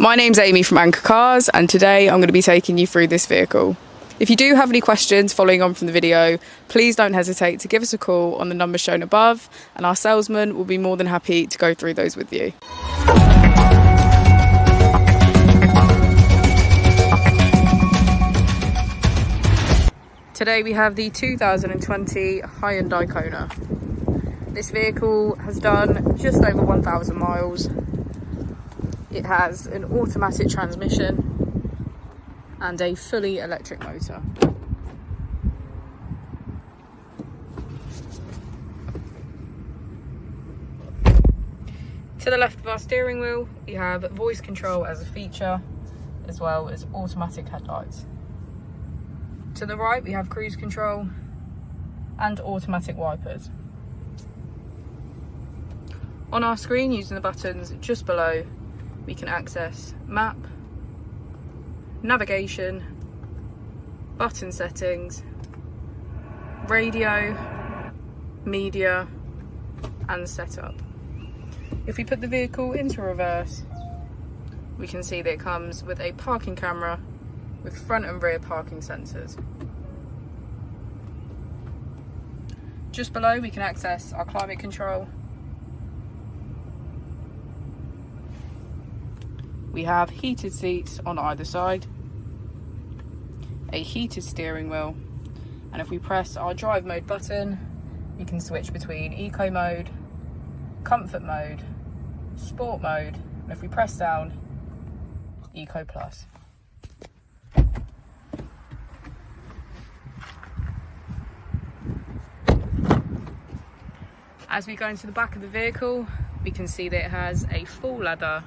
My name's Amy from Anchor Cars, and today I'm going to be taking you through this vehicle. If you do have any questions following on from the video, please don't hesitate to give us a call on the number shown above, and our salesman will be more than happy to go through those with you. Today we have the 2020 Hyundai Kona. This vehicle has done just over 1,000 miles. It has an automatic transmission and a fully electric motor. To the left of our steering wheel, we have voice control as a feature, as well as automatic headlights. To the right, we have cruise control and automatic wipers. On our screen, using the buttons just below, we can access map, navigation, button settings, radio, media, and setup. If we put the vehicle into reverse, we can see that it comes with a parking camera with front and rear parking sensors. Just below, we can access our climate control. We have heated seats on either side, a heated steering wheel, and if we press our drive mode button, we can switch between eco mode, comfort mode, sport mode, and if we press down, eco plus. As we go into the back of the vehicle, we can see that it has a full leather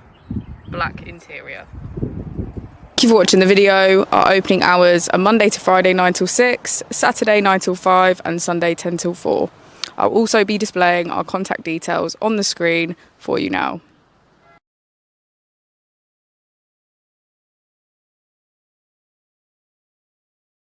black interior. Thank you for watching the video. Our opening hours are Monday to Friday 9 till 6, Saturday 9 till 5, and Sunday 10 till 4. I'll also be displaying our contact details on the screen for you now.